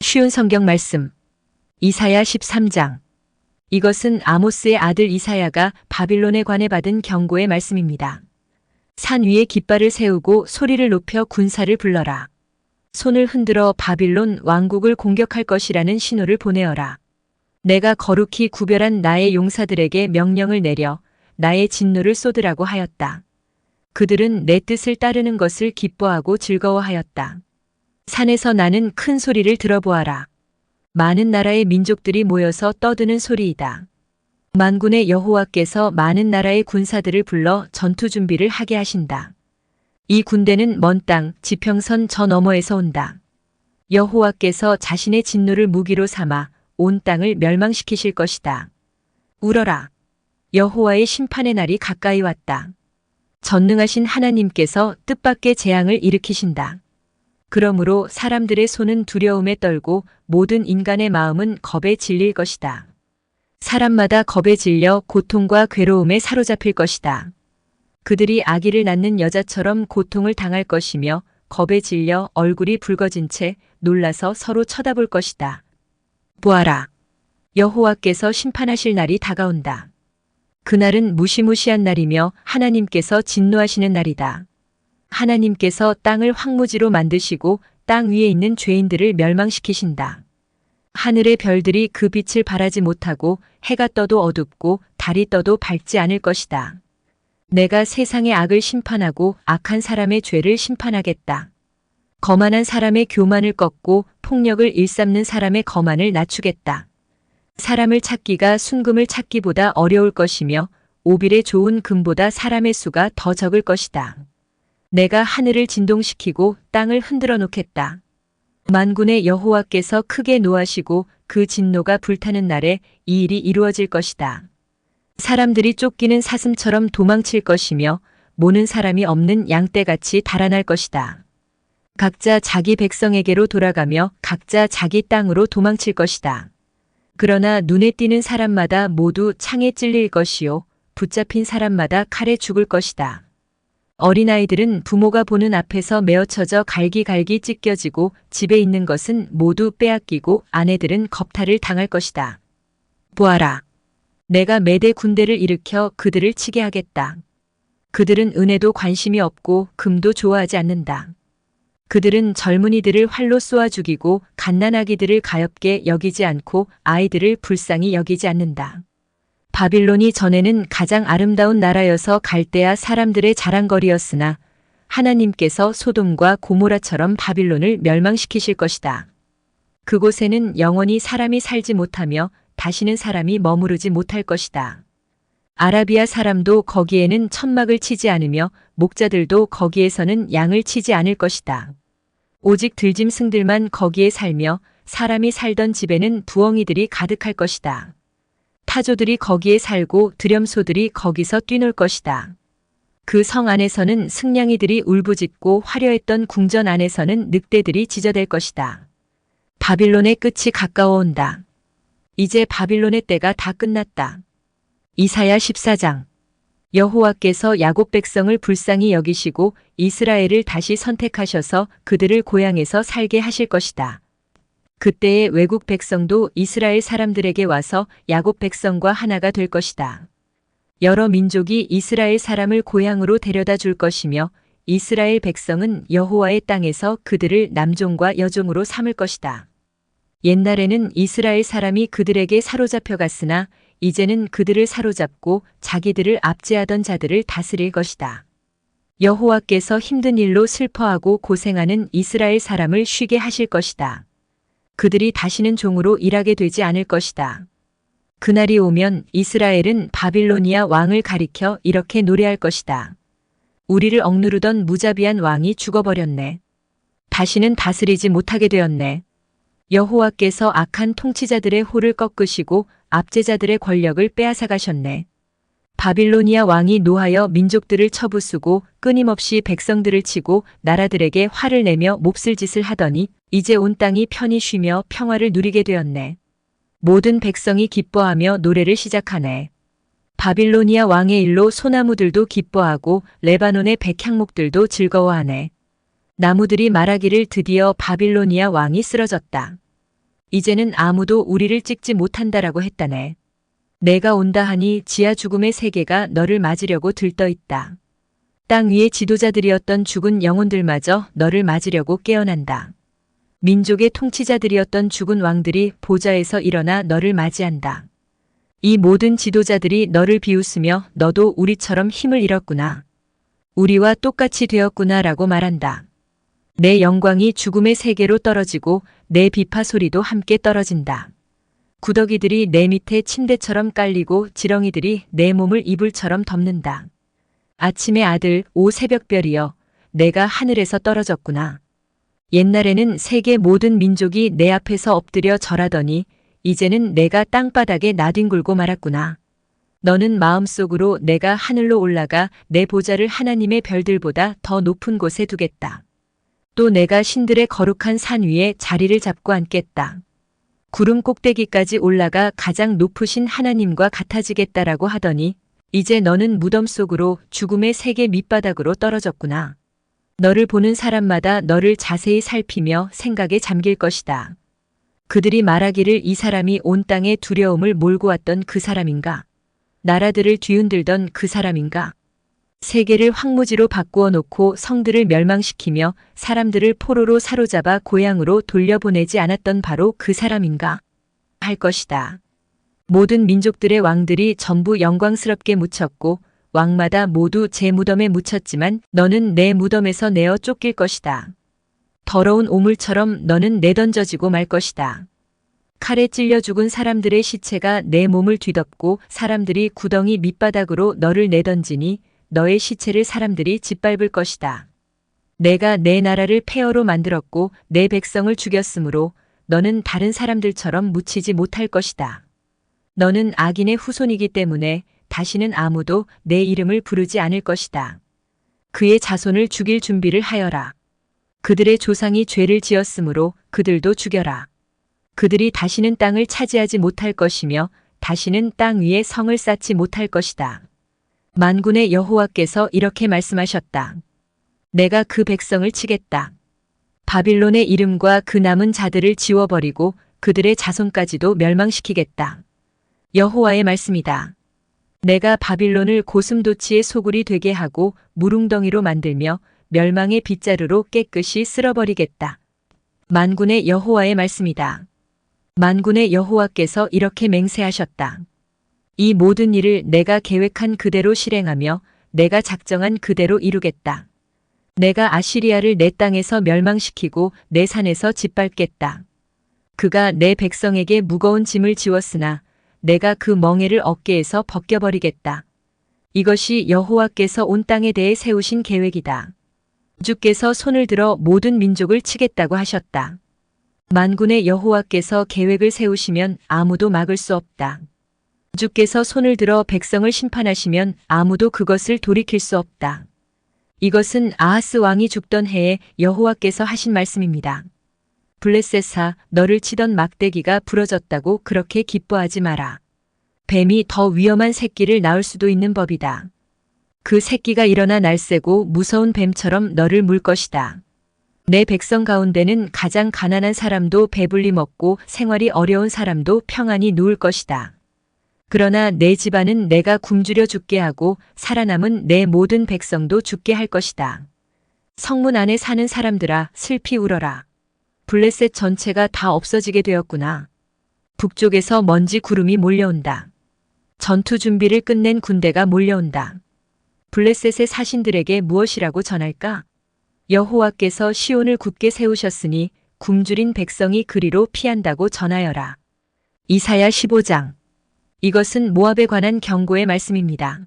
쉬운 성경 말씀. 이사야 13장. 이것은 아모스의 아들 이사야가 바빌론에 관해 받은 경고의 말씀입니다. 산 위에 깃발을 세우고 소리를 높여 군사를 불러라. 손을 흔들어 바빌론 왕국을 공격할 것이라는 신호를 보내어라. 내가 거룩히 구별한 나의 용사들에게 명령을 내려 나의 진노를 쏟으라고 하였다. 그들은 내 뜻을 따르는 것을 기뻐하고 즐거워하였다. 산에서 나는 큰 소리를 들어보아라. 많은 나라의 민족들이 모여서 떠드는 소리이다. 만군의 여호와께서 많은 나라의 군사들을 불러 전투 준비를 하게 하신다. 이 군대는 먼 땅, 지평선 저 너머에서 온다. 여호와께서 자신의 진노를 무기로 삼아 온 땅을 멸망시키실 것이다. 울어라. 여호와의 심판의 날이 가까이 왔다. 전능하신 하나님께서 뜻밖의 재앙을 일으키신다. 그러므로 사람들의 손은 두려움에 떨고 모든 인간의 마음은 겁에 질릴 것이다. 사람마다 겁에 질려 고통과 괴로움에 사로잡힐 것이다. 그들이 아기를 낳는 여자처럼 고통을 당할 것이며 겁에 질려 얼굴이 붉어진 채 놀라서 서로 쳐다볼 것이다. 보아라. 여호와께서 심판하실 날이 다가온다. 그날은 무시무시한 날이며 하나님께서 진노하시는 날이다. 하나님께서 땅을 황무지로 만드시고 땅 위에 있는 죄인들을 멸망시키신다. 하늘의 별들이 그 빛을 발하지 못하고 해가 떠도 어둡고 달이 떠도 밝지 않을 것이다. 내가 세상의 악을 심판하고 악한 사람의 죄를 심판하겠다. 거만한 사람의 교만을 꺾고 폭력을 일삼는 사람의 거만을 낮추겠다. 사람을 찾기가 순금을 찾기보다 어려울 것이며 오빌의 좋은 금보다 사람의 수가 더 적을 것이다. 내가 하늘을 진동시키고 땅을 흔들어 놓겠다. 만군의 여호와께서 크게 노하시고 그 진노가 불타는 날에 이 일이 이루어질 것이다. 사람들이 쫓기는 사슴처럼 도망칠 것이며 모는 사람이 없는 양떼같이 달아날 것이다. 각자 자기 백성에게로 돌아가며 각자 자기 땅으로 도망칠 것이다. 그러나 눈에 띄는 사람마다 모두 창에 찔릴 것이요 붙잡힌 사람마다 칼에 죽을 것이다. 어린아이들은 부모가 보는 앞에서 메어쳐져 갈기갈기 찢겨지고 집에 있는 것은 모두 빼앗기고 아내들은 겁탈을 당할 것이다. 보아라. 내가 메대 군대를 일으켜 그들을 치게 하겠다. 그들은 은혜도 관심이 없고 금도 좋아하지 않는다. 그들은 젊은이들을 활로 쏘아 죽이고 갓난아기들을 가엾게 여기지 않고 아이들을 불쌍히 여기지 않는다. 바빌론이 전에는 가장 아름다운 나라여서 갈대아 사람들의 자랑거리였으나 하나님께서 소돔과 고모라처럼 바빌론을 멸망시키실 것이다. 그곳에는 영원히 사람이 살지 못하며 다시는 사람이 머무르지 못할 것이다. 아라비아 사람도 거기에는 천막을 치지 않으며 목자들도 거기에서는 양을 치지 않을 것이다. 오직 들짐승들만 거기에 살며 사람이 살던 집에는 부엉이들이 가득할 것이다. 타조들이 거기에 살고 드렴소들이 거기서 뛰놀 것이다. 그 성 안에서는 승냥이들이 울부짖고 화려했던 궁전 안에서는 늑대들이 지저댈 것이다. 바빌론의 끝이 가까워 온다. 이제 바빌론의 때가 다 끝났다. 이사야 14장. 여호와께서 야곱 백성을 불쌍히 여기시고 이스라엘을 다시 선택하셔서 그들을 고향에서 살게 하실 것이다. 그때의 외국 백성도 이스라엘 사람들에게 와서 야곱 백성과 하나가 될 것이다. 여러 민족이 이스라엘 사람을 고향으로 데려다 줄 것이며 이스라엘 백성은 여호와의 땅에서 그들을 남종과 여종으로 삼을 것이다. 옛날에는 이스라엘 사람이 그들에게 사로잡혀 갔으나 이제는 그들을 사로잡고 자기들을 압제하던 자들을 다스릴 것이다. 여호와께서 힘든 일로 슬퍼하고 고생하는 이스라엘 사람을 쉬게 하실 것이다. 그들이 다시는 종으로 일하게 되지 않을 것이다. 그날이 오면 이스라엘은 바빌로니아 왕을 가리켜 이렇게 노래할 것이다. 우리를 억누르던 무자비한 왕이 죽어버렸네. 다시는 다스리지 못하게 되었네. 여호와께서 악한 통치자들의 호를 꺾으시고 압제자들의 권력을 빼앗아 가셨네. 바빌로니아 왕이 노하여 민족들을 쳐부수고 끊임없이 백성들을 치고 나라들에게 화를 내며 몹쓸 짓을 하더니 이제 온 땅이 편히 쉬며 평화를 누리게 되었네. 모든 백성이 기뻐하며 노래를 시작하네. 바빌로니아 왕의 일로 소나무들도 기뻐하고 레바논의 백향목들도 즐거워하네. 나무들이 말하기를 드디어 바빌로니아 왕이 쓰러졌다. 이제는 아무도 우리를 찍지 못한다라고 했다네. 내가 온다 하니 지하 죽음의 세계가 너를 맞으려고 들떠 있다. 땅 위의 지도자들이었던 죽은 영혼들마저 너를 맞으려고 깨어난다. 민족의 통치자들이었던 죽은 왕들이 보좌에서 일어나 너를 맞이한다. 이 모든 지도자들이 너를 비웃으며 너도 우리처럼 힘을 잃었구나. 우리와 똑같이 되었구나 라고 말한다. 내 영광이 죽음의 세계로 떨어지고 내 비파 소리도 함께 떨어진다. 구더기들이 내 밑에 침대처럼 깔리고 지렁이들이 내 몸을 이불처럼 덮는다. 아침의 아들 오 새벽별이여 내가 하늘에서 떨어졌구나. 옛날에는 세계 모든 민족이 내 앞에서 엎드려 절하더니 이제는 내가 땅바닥에 나뒹굴고 말았구나. 너는 마음속으로 내가 하늘로 올라가 내 보좌를 하나님의 별들보다 더 높은 곳에 두겠다. 또 내가 신들의 거룩한 산 위에 자리를 잡고 앉겠다. 구름 꼭대기까지 올라가 가장 높으신 하나님과 같아지겠다라고 하더니 이제 너는 무덤 속으로 죽음의 세계 밑바닥으로 떨어졌구나. 너를 보는 사람마다 너를 자세히 살피며 생각에 잠길 것이다. 그들이 말하기를 이 사람이 온 땅에 두려움을 몰고 왔던 그 사람인가? 나라들을 뒤흔들던 그 사람인가? 세계를 황무지로 바꾸어 놓고 성들을 멸망시키며 사람들을 포로로 사로잡아 고향으로 돌려보내지 않았던 바로 그 사람인가? 할 것이다. 모든 민족들의 왕들이 전부 영광스럽게 묻혔고 왕마다 모두 제 무덤에 묻혔지만 너는 내 무덤에서 내어 쫓길 것이다. 더러운 오물처럼 너는 내던져지고 말 것이다. 칼에 찔려 죽은 사람들의 시체가 내 몸을 뒤덮고 사람들이 구덩이 밑바닥으로 너를 내던지니 너의 시체를 사람들이 짓밟을 것이다. 내가 내 나라를 폐허로 만들었고 내 백성을 죽였으므로 너는 다른 사람들처럼 묻히지 못할 것이다. 너는 악인의 후손이기 때문에 다시는 아무도 내 이름을 부르지 않을 것이다. 그의 자손을 죽일 준비를 하여라. 그들의 조상이 죄를 지었으므로 그들도 죽여라. 그들이 다시는 땅을 차지하지 못할 것이며 다시는 땅 위에 성을 쌓지 못할 것이다. 만군의 여호와께서 이렇게 말씀하셨다. 내가 그 백성을 치겠다. 바빌론의 이름과 그 남은 자들을 지워버리고 그들의 자손까지도 멸망시키겠다. 여호와의 말씀이다. 내가 바빌론을 고슴도치의 소굴이 되게 하고 무릉덩이로 만들며 멸망의 빗자루로 깨끗이 쓸어버리겠다. 만군의 여호와의 말씀이다. 만군의 여호와께서 이렇게 맹세하셨다. 이 모든 일을 내가 계획한 그대로 실행하며 내가 작정한 그대로 이루겠다. 내가 아시리아를 내 땅에서 멸망시키고 내 산에서 짓밟겠다. 그가 내 백성에게 무거운 짐을 지웠으나 내가 그 멍에를 어깨에서 벗겨버리겠다. 이것이 여호와께서 온 땅에 대해 세우신 계획이다. 주께서 손을 들어 모든 민족을 치겠다고 하셨다. 만군의 여호와께서 계획을 세우시면 아무도 막을 수 없다. 주께서 손을 들어 백성을 심판하시면 아무도 그것을 돌이킬 수 없다. 이것은 아하스 왕이 죽던 해에 여호와께서 하신 말씀입니다. 블레셋아, 너를 치던 막대기가 부러졌다고 그렇게 기뻐하지 마라. 뱀이 더 위험한 새끼를 낳을 수도 있는 법이다. 그 새끼가 일어나 날쌔고 무서운 뱀처럼 너를 물 것이다. 내 백성 가운데는 가장 가난한 사람도 배불리 먹고 생활이 어려운 사람도 평안히 누울 것이다. 그러나 내 집안은 내가 굶주려 죽게 하고 살아남은 내 모든 백성도 죽게 할 것이다. 성문 안에 사는 사람들아, 슬피 울어라. 블레셋 전체가 다 없어지게 되었구나. 북쪽에서 먼지 구름이 몰려온다. 전투 준비를 끝낸 군대가 몰려온다. 블레셋의 사신들에게 무엇이라고 전할까? 여호와께서 시온을 굳게 세우셨으니 굶주린 백성이 그리로 피한다고 전하여라. 이사야 15장. 이것은 모압에 관한 경고의 말씀입니다.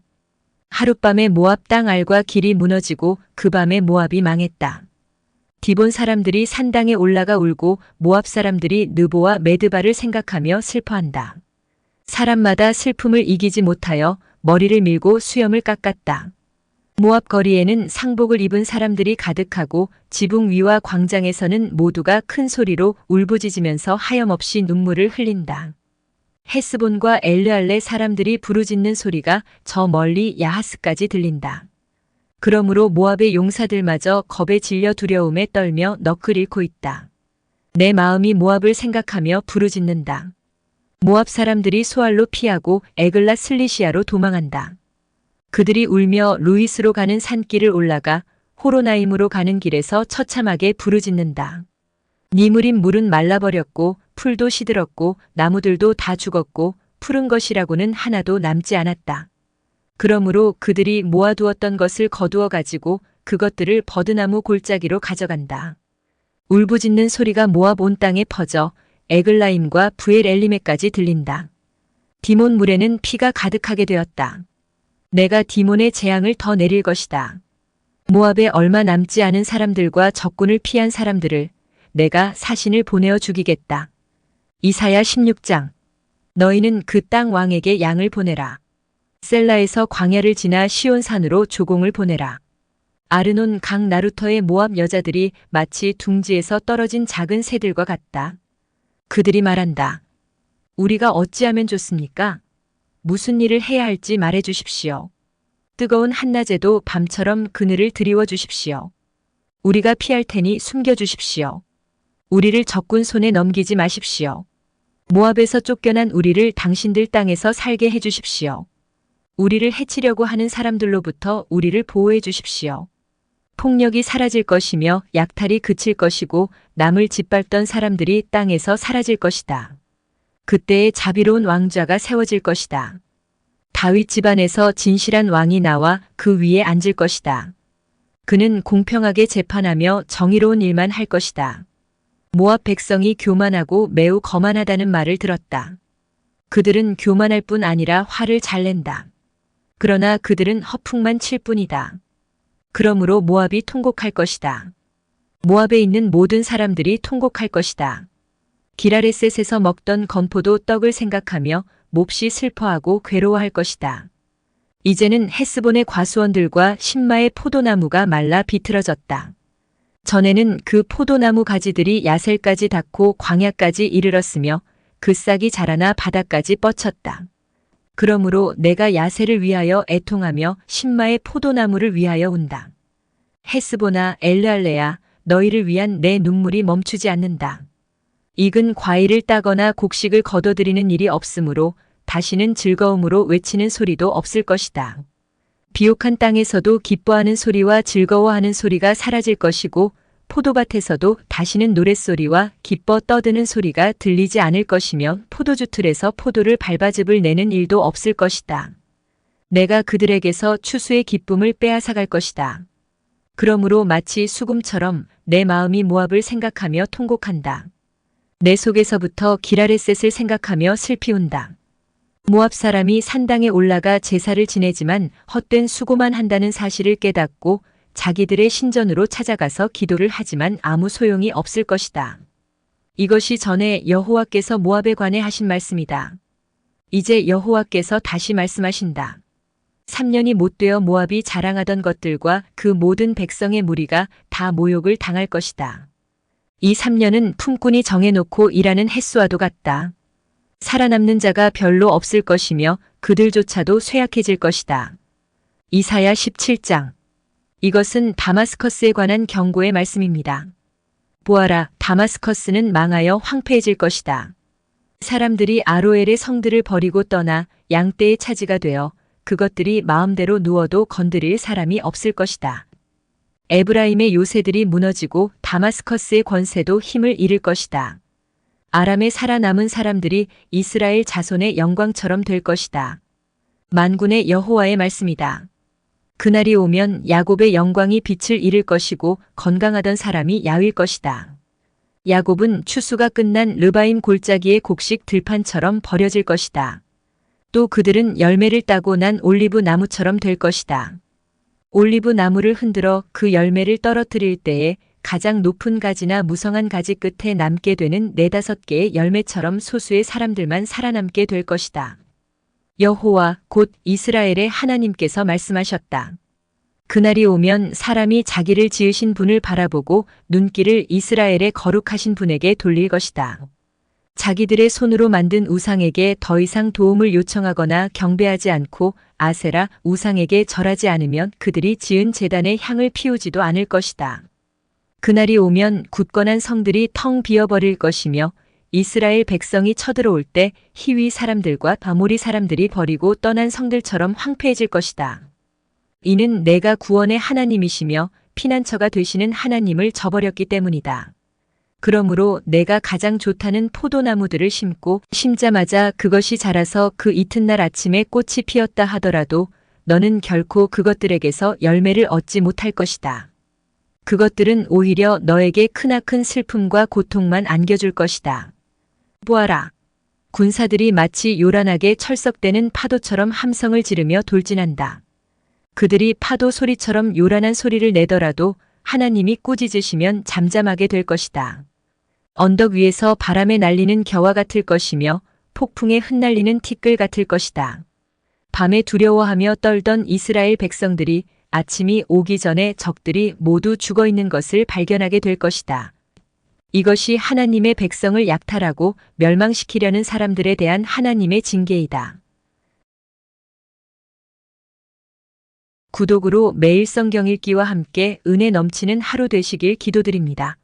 하룻밤에 모압 땅 알과 길이 무너지고 그 밤에 모압이 망했다. 디본 사람들이 산당에 올라가 울고 모압 사람들이 느보와 메드바를 생각하며 슬퍼한다. 사람마다 슬픔을 이기지 못하여 머리를 밀고 수염을 깎았다. 모압 거리에는 상복을 입은 사람들이 가득하고 지붕 위와 광장에서는 모두가 큰 소리로 울부짖으면서 하염없이 눈물을 흘린다. 헤스본과 엘르알레 사람들이 부르짖는 소리가 저 멀리 야하스까지 들린다. 그러므로 모압의 용사들마저 겁에 질려 두려움에 떨며 너클 잃고 있다. 내 마음이 모압을 생각하며 부르짖는다. 모압 사람들이 소알로 피하고 에글랏 슬리시아로 도망한다. 그들이 울며 루이스로 가는 산길을 올라가 호로나임으로 가는 길에서 처참하게 부르짖는다. 니무린 물은 말라버렸고 풀도 시들었고 나무들도 다 죽었고 푸른 것이라고는 하나도 남지 않았다. 그러므로 그들이 모아두었던 것을 거두어 가지고 그것들을 버드나무 골짜기로 가져간다. 울부짖는 소리가 모압 온 땅에 퍼져 에글라임과 부엘 엘리메까지 들린다. 디몬 물에는 피가 가득하게 되었다. 내가 디몬의 재앙을 더 내릴 것이다. 모압에 얼마 남지 않은 사람들과 적군을 피한 사람들을 내가 사신을 보내어 죽이겠다. 이사야 16장. 너희는 그 땅 왕에게 양을 보내라. 셀라에서 광야를 지나 시온산으로 조공을 보내라. 아르논 강 나루터의 모압 여자들이 마치 둥지에서 떨어진 작은 새들과 같다. 그들이 말한다. 우리가 어찌하면 좋습니까? 무슨 일을 해야 할지 말해 주십시오. 뜨거운 한낮에도 밤처럼 그늘을 드리워 주십시오. 우리가 피할 테니 숨겨 주십시오. 우리를 적군 손에 넘기지 마십시오. 모압에서 쫓겨난 우리를 당신들 땅에서 살게 해 주십시오. 우리를 해치려고 하는 사람들로부터 우리를 보호해 주십시오. 폭력이 사라질 것이며 약탈이 그칠 것이고 남을 짓밟던 사람들이 땅에서 사라질 것이다. 그때에 자비로운 왕좌가 세워질 것이다. 다윗 집안에서 진실한 왕이 나와 그 위에 앉을 것이다. 그는 공평하게 재판하며 정의로운 일만 할 것이다. 모압 백성이 교만하고 매우 거만하다는 말을 들었다. 그들은 교만할 뿐 아니라 화를 잘 낸다. 그러나 그들은 허풍만 칠 뿐이다. 그러므로 모압이 통곡할 것이다. 모압에 있는 모든 사람들이 통곡할 것이다. 기라레셋에서 먹던 건포도 떡을 생각하며 몹시 슬퍼하고 괴로워할 것이다. 이제는 헤스본의 과수원들과 신마의 포도나무가 말라 비틀어졌다. 전에는 그 포도나무 가지들이 야셀까지 닿고 광야까지 이르렀으며 그 싹이 자라나 바다까지 뻗쳤다. 그러므로 내가 야셀을 위하여 애통하며 신마의 포도나무를 위하여 운다. 헤스보나 엘르알레야, 너희를 위한 내 눈물이 멈추지 않는다. 익은 과일을 따거나 곡식을 거둬들이는 일이 없으므로 다시는 즐거움으로 외치는 소리도 없을 것이다. 비옥한 땅에서도 기뻐하는 소리와 즐거워하는 소리가 사라질 것이고 포도밭에서도 다시는 노랫소리와 기뻐 떠드는 소리가 들리지 않을 것이며 포도주 틀에서 포도를 밟아즙을 내는 일도 없을 것이다. 내가 그들에게서 추수의 기쁨을 빼앗아갈 것이다. 그러므로 마치 수금처럼 내 마음이 모압을 생각하며 통곡한다. 내 속에서부터 기라레셋을 생각하며 슬피 운다. 모압 사람이 산당에 올라가 제사를 지내지만 헛된 수고만 한다는 사실을 깨닫고 자기들의 신전으로 찾아가서 기도를 하지만 아무 소용이 없을 것이다. 이것이 전에 여호와께서 모압에 관해 하신 말씀이다. 이제 여호와께서 다시 말씀하신다. 3년이 못되어 모압이 자랑하던 것들과 그 모든 백성의 무리가 다 모욕을 당할 것이다. 이 3년은 품꾼이 정해놓고 일하는 햇수와도 같다. 살아남는 자가 별로 없을 것이며 그들조차도 쇠약해질 것이다. 이사야 17장. 이것은 다마스커스에 관한 경고의 말씀입니다. 보아라, 다마스커스는 망하여 황폐해질 것이다. 사람들이 아로엘의 성들을 버리고 떠나 양떼의 차지가 되어 그것들이 마음대로 누워도 건드릴 사람이 없을 것이다. 에브라임의 요새들이 무너지고 다마스커스의 권세도 힘을 잃을 것이다. 아람에 살아남은 사람들이 이스라엘 자손의 영광처럼 될 것이다. 만군의 여호와의 말씀이다. 그날이 오면 야곱의 영광이 빛을 잃을 것이고 건강하던 사람이 야윌 것이다. 야곱은 추수가 끝난 르바임 골짜기의 곡식 들판처럼 버려질 것이다. 또 그들은 열매를 따고 난 올리브 나무처럼 될 것이다. 올리브 나무를 흔들어 그 열매를 떨어뜨릴 때에 가장 높은 가지나 무성한 가지 끝에 남게 되는 4-5개의 열매처럼 소수의 사람들만 살아남게 될 것이다. 여호와 곧 이스라엘의 하나님께서 말씀하셨다. 그날이 오면 사람이 자기를 지으신 분을 바라보고 눈길을 이스라엘의 거룩하신 분에게 돌릴 것이다. 자기들의 손으로 만든 우상에게 더 이상 도움을 요청하거나 경배하지 않고 아세라 우상에게 절하지 않으면 그들이 지은 제단에 향을 피우지도 않을 것이다. 그날이 오면 굳건한 성들이 텅 비어버릴 것이며 이스라엘 백성이 쳐들어올 때 히위 사람들과 아모리 사람들이 버리고 떠난 성들처럼 황폐해질 것이다. 이는 내가 구원의 하나님이시며 피난처가 되시는 하나님을 저버렸기 때문이다. 그러므로 내가 가장 좋다는 포도나무들을 심자마자 그것이 자라서 그 이튿날 아침에 꽃이 피었다 하더라도 너는 결코 그것들에게서 열매를 얻지 못할 것이다. 그것들은 오히려 너에게 크나큰 슬픔과 고통만 안겨줄 것이다. 보아라. 군사들이 마치 요란하게 철썩대는 파도처럼 함성을 지르며 돌진한다. 그들이 파도 소리처럼 요란한 소리를 내더라도 하나님이 꾸짖으시면 잠잠하게 될 것이다. 언덕 위에서 바람에 날리는 겨와 같을 것이며 폭풍에 흩날리는 티끌 같을 것이다. 밤에 두려워하며 떨던 이스라엘 백성들이 아침이 오기 전에 적들이 모두 죽어 있는 것을 발견하게 될 것이다. 이것이 하나님의 백성을 약탈하고 멸망시키려는 사람들에 대한 하나님의 징계이다. 구독으로 매일 성경 읽기와 함께 은혜 넘치는 하루 되시길 기도드립니다.